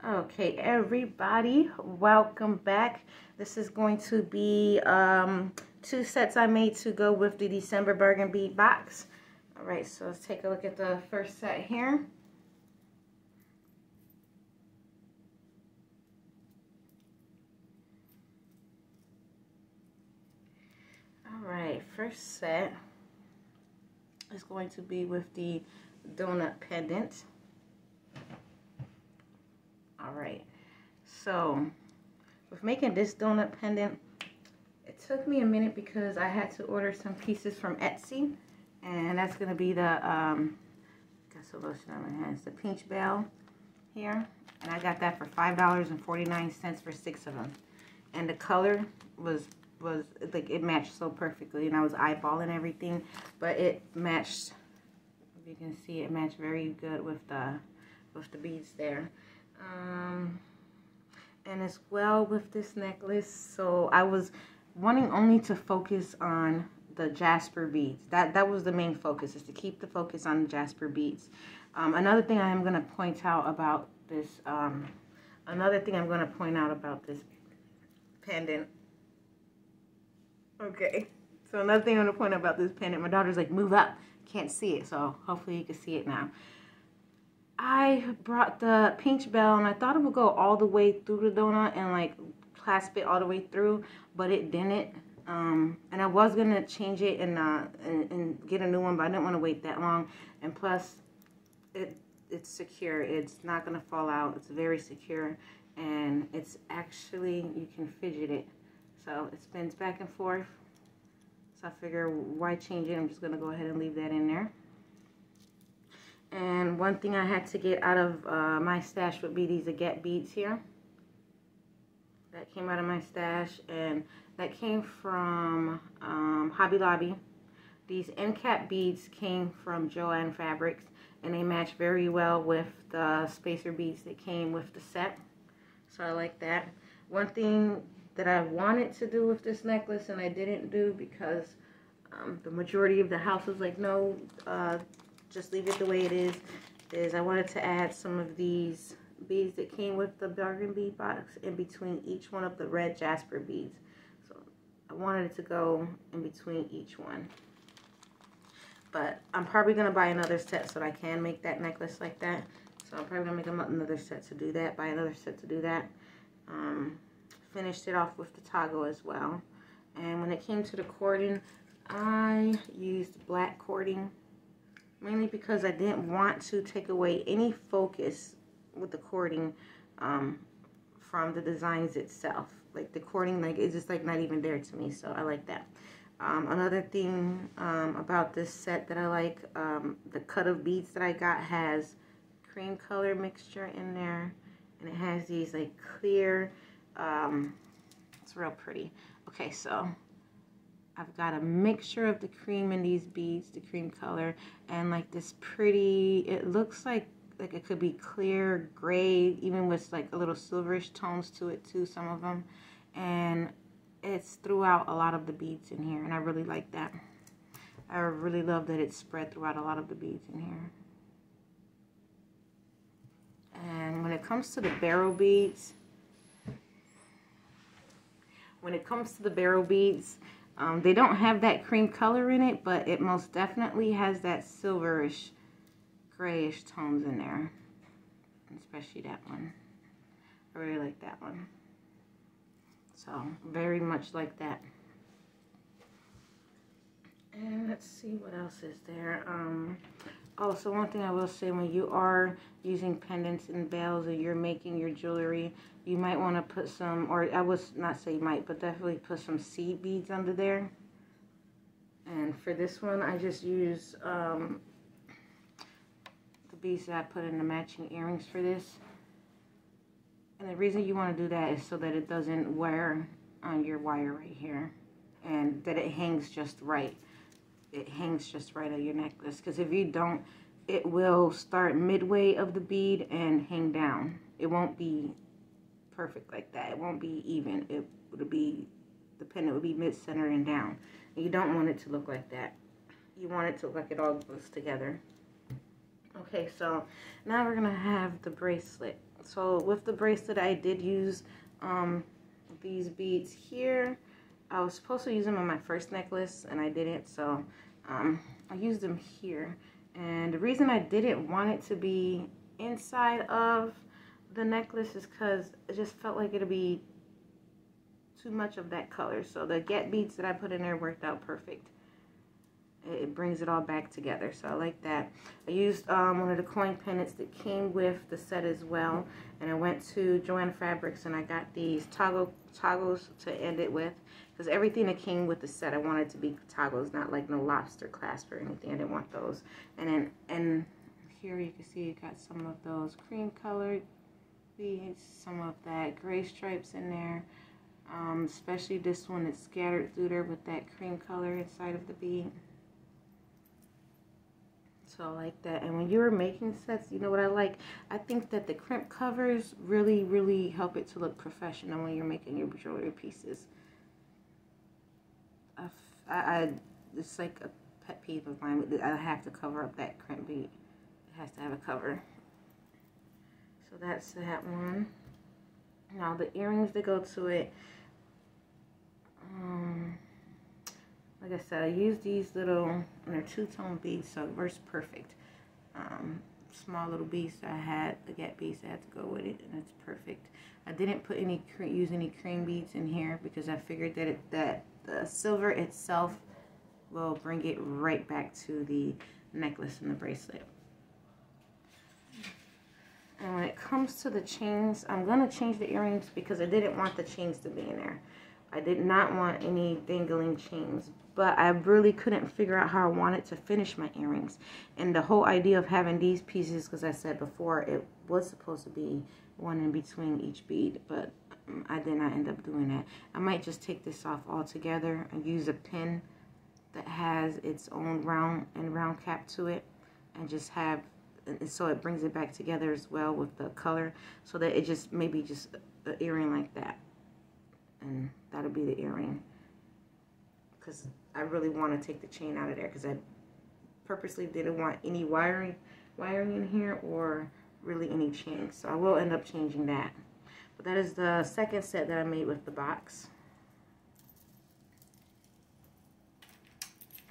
Okay, everybody, welcome back. This is going to be 2 sets I made to go with the December Bargain Bead box. All right, so let's take a look at the first set here. All right, first set is going to be with the donut pendant. All right, so with making this donut pendant, it took me a minute because I had to order some pieces from Etsy, and that's going to be the got some lotion on my hands, the peach bell here, and I got that for $5.49 for 6 of them, and the color was like, it matched so perfectly, and I was eyeballing everything, but it matched. If you can see, it matched very good with the beads there. And as well with this necklace, so I was wanting only to focus on the Jasper beads. That was the main focus, is to keep the focus on the Jasper beads. Another thing I am going to point out about this, pendant. Okay, so another thing I'm going to point out about this pendant, my daughter's like, move up, can't see it, so hopefully you can see it now. I brought the peach bell, and I thought it would go all the way through the donut and like clasp it all the way through, but it didn't. And I was gonna change it and get a new one, but I didn't want to wait that long. And plus, it's secure. It's not gonna fall out. It's very secure, and it's actually, you can fidget it, so it spins back and forth. So I figure, why change it? I'm just gonna go ahead and leave that in there. And one thing I had to get out of my stash would be these Agate beads here. That came out of my stash, and that came from Hobby Lobby. These end cap beads came from Joan fabrics, and they match very well with the spacer beads that came with the set. So I like that. One thing that I wanted to do with this necklace, and I didn't do because the majority of the house was like, no, just leave it the way it is I wanted to add some of these beads that came with the bargain bead box in between each one of the Red Jasper beads. So I wanted it to go in between each one. But I'm probably going to buy another set so that I can make that necklace like that. So I'm probably going to make another set to do that, buy another set to do that. Finished it off with the toggle as well. And when it came to the cording, I used black cording, mainly because I didn't want to take away any focus with the cording from the designs itself. Like the cording, like, it's just like not even there to me, so I like that. Another thing about this set that I like, the cut of beads that I got has cream color mixture in there, and it has these like clear, it's real pretty. Okay, so I've got a mixture of the cream in these beads, the cream color, and like this pretty, it looks like it could be clear gray, even with like a little silverish tones to it too, some of them. And it's throughout a lot of the beads in here, and I really like that. I really love that it's spread throughout a lot of the beads in here. And when it comes to the barrel beads, they don't have that cream color in it, but it most definitely has that silverish, grayish tones in there. Especially that one. I really like that one. So, very much like that. And let's see what else is there. Oh, so one thing I will say, when you are using pendants and bells and you're making your jewelry, you might want to put some, or I would not say might, but definitely put some seed beads under there. And for this one, I just use the beads that I put in the matching earrings for this. And the reason you want to do that is so that it doesn't wear on your wire right here, and that it hangs just right. It hangs just right on your necklace, because if you don't, it will start midway of the bead and hang down. It won't be perfect like that. It won't be even. It would be, the pendant would be mid-center and down. And you don't want it to look like that. You want it to look like it all goes together. Okay, so now we're gonna have the bracelet. So with the bracelet, I did use these beads here. I was supposed to use them on my first necklace and I didn't, so I used them here. And the reason I didn't want it to be inside of the necklace is because it just felt like it'd be too much of that color. So the Agate beads that I put in there worked out perfect. It brings it all back together, so I like that. I used one of the coin pendants that came with the set as well, and I went to Joan Fabrics and I got these toggles to end it with, because everything that came with the set I wanted to be toggles, not like no lobster clasp or anything. I didn't want those. And here you can see you got some of those cream colored beads, some of that gray stripes in there, especially this one that's scattered through there with that cream color inside of the bead. So I like that. And when you're making sets, you know what I like? I think that the crimp covers really, really help it to look professional when you're making your jewelry pieces. It's like a pet peeve of mine. I have to cover up that crimp bead. It has to have a cover. So that's that one. Now the earrings that go to it. Like I said, I use these little, and they're two-tone beads, so it works perfect. Small little beads that I had, the Agate beads that had to go with it, and it's perfect. I didn't put use any cream beads in here because I figured that the silver itself will bring it right back to the necklace and the bracelet. And when it comes to the chains, I'm going to change the earrings because I didn't want the chains to be in there. I did not want any dangling chains, but I really couldn't figure out how I wanted to finish my earrings. And the whole idea of having these pieces, because I said before, it was supposed to be one in between each bead, but I did not end up doing that. I might just take this off altogether and use a pin that has its own round cap to it, and just have, so it brings it back together as well with the color, so that it just maybe just an earring like that. And that'll be the earring, because I really want to take the chain out of there, because I purposely didn't want any wiring in here or really any chains. So I will end up changing that. But that is the second set that I made with the box.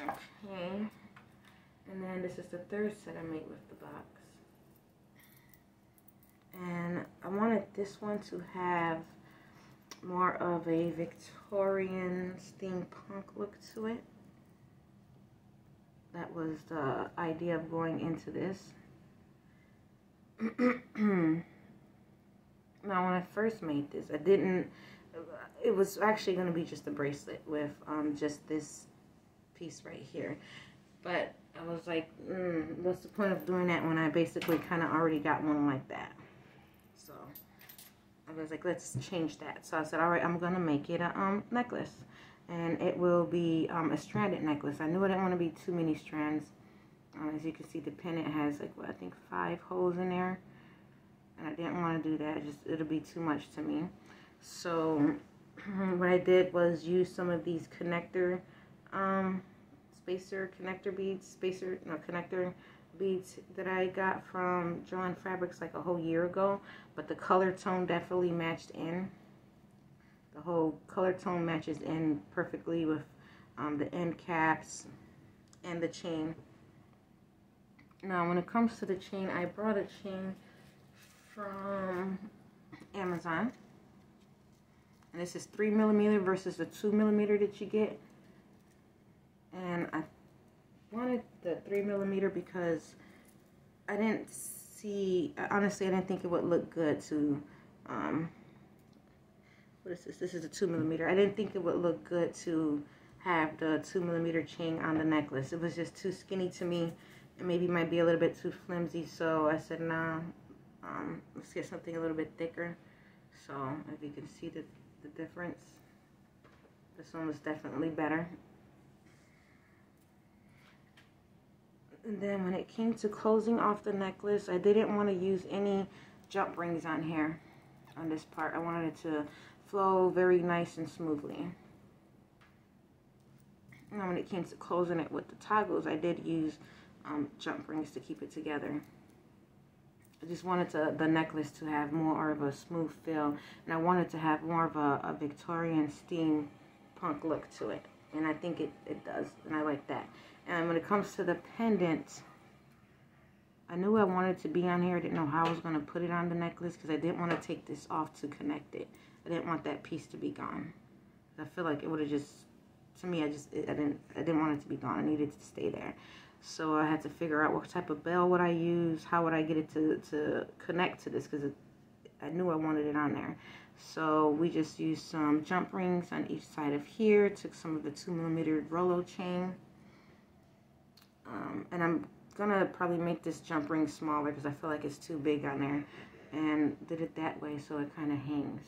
Okay, and then this is the third set I made with the box. And I wanted this one to have more of a Victorian steampunk look to it. That was the idea of going into this. Now when I first made this, it was actually going to be just a bracelet with just this piece right here. But I was like, what's the point of doing that when I basically kind of already got one like that? So I was like, let's change that. So I said, all right, I'm going to make it a necklace. And it will be a stranded necklace. I knew I didn't want to be too many strands. As you can see, the pendant has, like, what, I think 5 holes in there. And I didn't want to do that. It'll be too much to me. So what I did was use some of these connector beads that I got from Joan Fabrics like a whole year ago, but the color tone definitely matched in. The whole color tone matches in perfectly with the end caps and the chain. Now when it comes to the chain, I brought a chain from Amazon, and this is 3mm versus the 2mm that you get. And I wanted the 3mm because honestly I didn't think it would look good to what is this? This is a 2mm. I didn't think it would look good to have the 2mm chain on the necklace. It was just too skinny to me, and maybe might be a little bit too flimsy. So I said, nah, let's get something a little bit thicker. So as you can see the difference, this one was definitely better. And then when it came to closing off the necklace, I didn't want to use any jump rings on here, on this part. I wanted it to flow very nice and smoothly. Now when it came to closing it with the toggles, I did use jump rings to keep it together. I just wanted the necklace to have more of a smooth feel, and I wanted to have more of a Victorian steampunk look to it, and I think it does, and I like that. And when it comes to the pendant, I knew I wanted to be on here. I didn't know how I was going to put it on the necklace because I didn't want to take this off to connect it. I didn't want that piece to be gone. I feel like it would have just, to me, I didn't want it to be gone. I needed it to stay there. So I had to figure out what type of bell would I use, how would I get it to connect to this, because I knew I wanted it on there. So we just used some jump rings on each side of here, took some of the 2mm Rolo chain, and I'm gonna probably make this jump ring smaller because I feel like it's too big on there, and did it that way so it kind of hangs.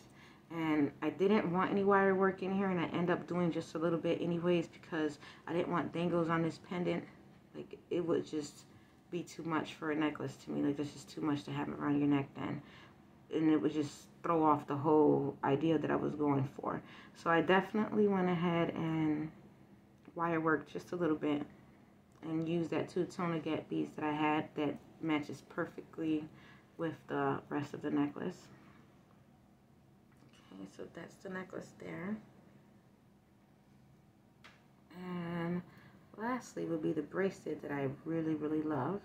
And I didn't want any wire work in here, and I end up doing just a little bit anyways because I didn't want dangles on this pendant. Like, it would just be too much for a necklace to me. Like, that's just too much to have around your neck then. And it would just throw off the whole idea that I was going for. So I definitely went ahead and wire worked just a little bit and used that two-tone Agate beads that I had that matches perfectly with the rest of the necklace. Okay, so that's the necklace there. And lastly would be the bracelet that I really, really love.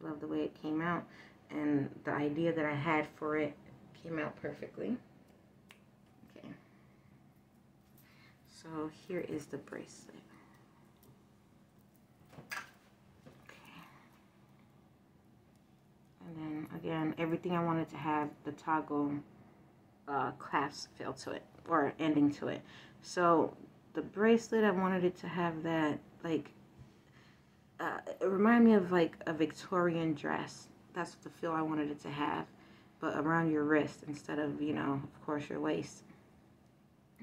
Love the way it came out, and the idea that I had for it came out perfectly. Okay, so here is the bracelet. Okay, and then again, everything I wanted to have the toggle clasp feel to it, or ending to it. So the bracelet, I wanted it to have that, like, it reminded me of like a Victorian dress. That's the feel I wanted it to have, but around your wrist instead of, you know, of course, your waist.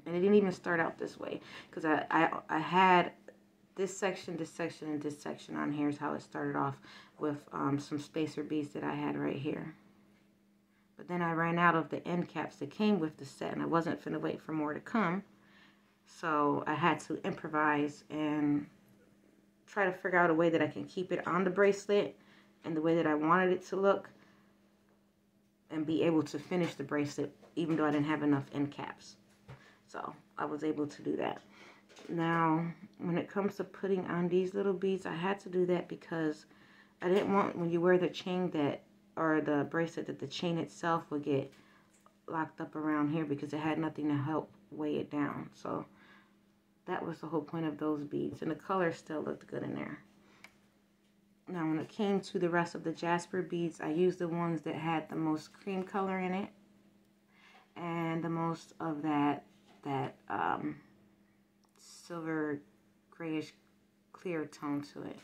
And it didn't even start out this way because I had this section, and this section on here is how it started off with some spacer beads that I had right here. But then I ran out of the end caps that came with the set, and I wasn't finna wait for more to come. So I had to improvise and try to figure out a way that I can keep it on the bracelet and the way that I wanted it to look, and be able to finish the bracelet even though I didn't have enough end caps. So I was able to do that. Now, when it comes to putting on these little beads, I had to do that because I didn't want, when you wear the chain that, or the bracelet, that the chain itself would get locked up around here because it had nothing to help weigh it down. So that was the whole point of those beads, and the color still looked good in there. Now, when it came to the rest of the Jasper beads, I used the ones that had the most cream color in it, and the most of that silver grayish clear tone to it.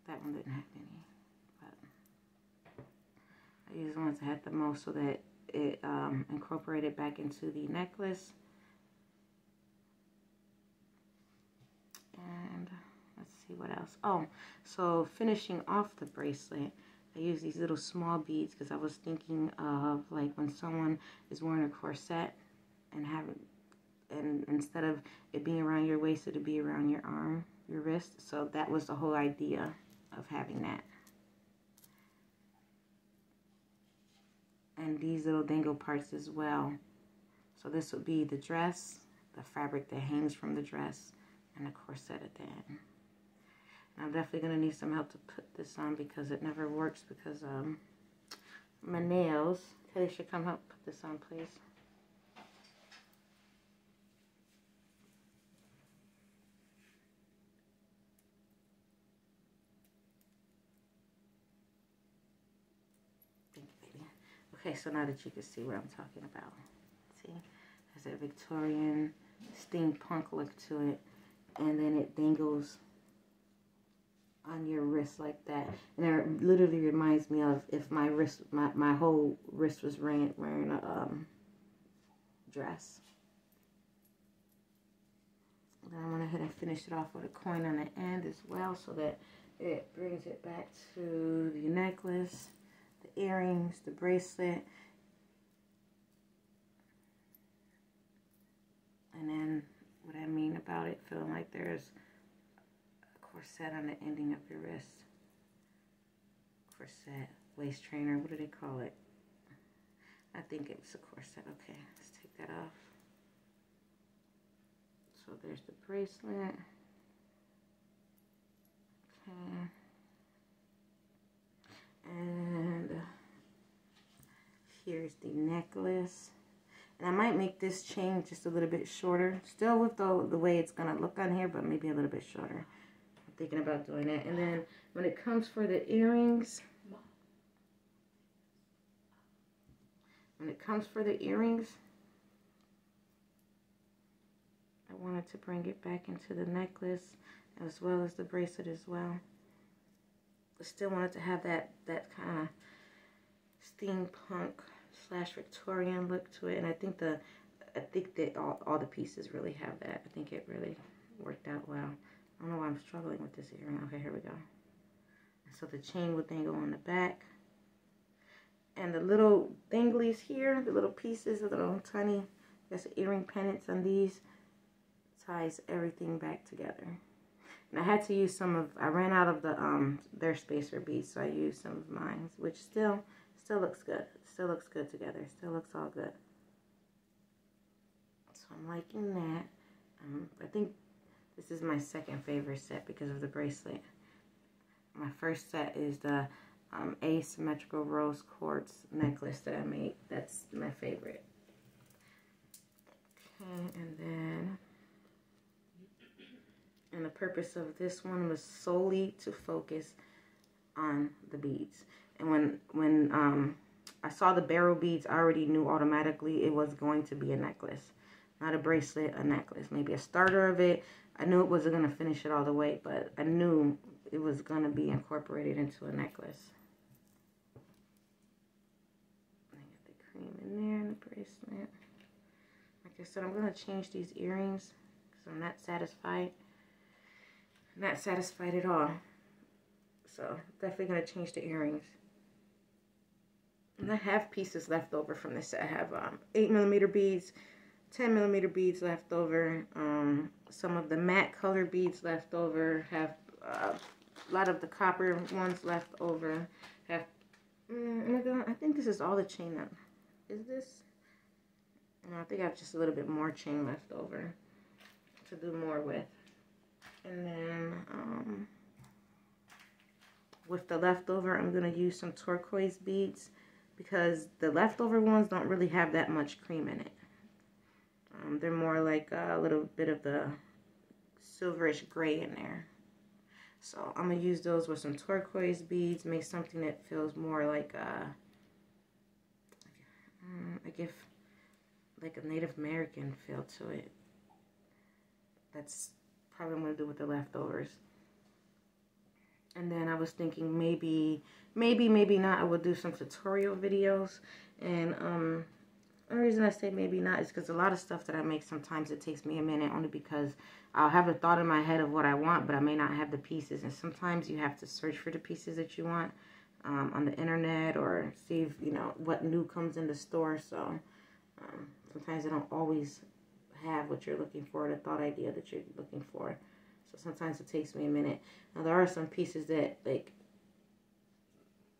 That one didn't have any, but I used the ones that had the most so that it incorporated back into the necklace. And let's see what else. Oh, so finishing off the bracelet, I use these little small beads because I was thinking of like when someone is wearing a corset and instead of it being around your waist, it'd be around your arm, your wrist. So that was the whole idea of having that. And these little dangle parts as well. So this would be the dress, the fabric that hangs from the dress, and the corset at the end. And I'm definitely going to need some help to put this on because it never works because my nails. Kelly should come help put this on, please. Thank you, baby. Okay, so now that you can see what I'm talking about. See? There's a Victorian steampunk look to it. And then it dangles on your wrist like that. And it literally reminds me of if my wrist, my whole wrist was wearing a dress. And then I went ahead and finished it off with a coin on the end as well so that it brings it back to the necklace, the earrings, the bracelet. And then what I mean about it feeling like there's a corset on the ending of your wrist. corset, waist trainer, what do they call it? I think it was a corset. Okay, let's take that off. So there's the bracelet. Okay. And here's the necklace. And I might make this chain just a little bit shorter. Still with the way it's going to look on here, but maybe a little bit shorter. I'm thinking about doing that. And then when it comes for the earrings, I wanted to bring it back into the necklace as well as the bracelet as well. I still wanted to have that kind of steampunk / Victorian look to it, and I think that all the pieces really have that. I think it really worked out well. I don't know why I'm struggling with this earring. Okay, here we go. So the chain would then go on the back, and the little dinglies here, the little pieces, the little tiny, there's earring pendants on these, ties everything back together. And I had to use some of, I ran out of their spacer beads, so I used some of mine, which still looks good. Still looks good together. Still looks all good. So I'm liking that. I think this is my second favorite set because of the bracelet. My first set is the asymmetrical rose quartz necklace that I made. That's my favorite. Okay, and the purpose of this one was solely to focus on the beads. And when I saw the barrel beads, I already knew automatically it was going to be a necklace. Not a bracelet, a necklace. Maybe a starter of it. I knew it wasn't going to finish it all the way, but I knew it was going to be incorporated into a necklace. I got the cream in there and the bracelet. Like I said, I'm going to change these earrings because I'm not satisfied. Not satisfied at all. So definitely going to change the earrings. And I have pieces left over from this set. I have 8mm beads, 10mm beads left over, some of the matte color beads left over, have a lot of the copper ones left over, have, I think this is all the chain that, is this? No, I think I have just a little bit more chain left over to do more with. And then, with the leftover, I'm going to use some turquoise beads because the leftover ones don't really have that much cream in it. They're more like a little bit of the silverish gray in there. So I'm going to use those with some turquoise beads, make something that feels more like like a Native American feel to it. That's probably what I'm going to do with the leftovers. And then I was thinking maybe not, I would do some tutorial videos. And the reason I say maybe not is because a lot of stuff that I make, sometimes it takes me a minute, only because I'll have a thought in my head of what I want, but I may not have the pieces. And sometimes you have to search for the pieces that you want on the internet, or see if, what new comes in the store. So sometimes I don't always have what you're looking for, the thought idea that you're looking for. So sometimes it takes me a minute. Now there are some pieces that, like,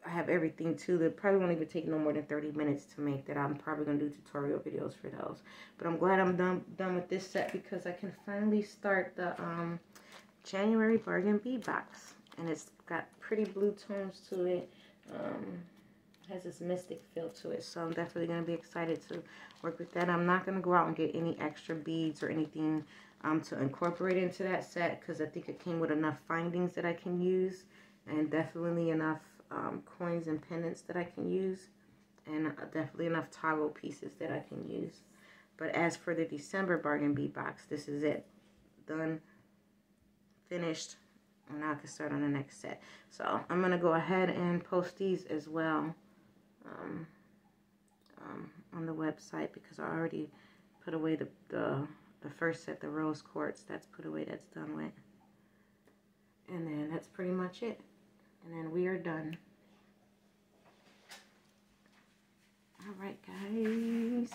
I have everything too, that probably won't even take no more than 30 minutes to make, that I'm probably going to do tutorial videos for those. But I'm glad I'm done with this set because I can finally start the January bargain bead box. And it's got pretty blue tones to it. Has this mystic feel to it, so I'm definitely going to be excited to work with that. I'm not going to go out and get any extra beads or anything to incorporate into that set, because I think it came with enough findings that I can use, and definitely enough coins and pendants that I can use, and definitely enough toggle pieces that I can use. But as for the December bargain bead box, this is it. Done, finished, and now I can start on the next set. So I'm going to go ahead and post these as well on the website, because I already put away the first set, the rose quartz. That's put away, that's done with. And then that's pretty much it. And then we are done. All right, guys.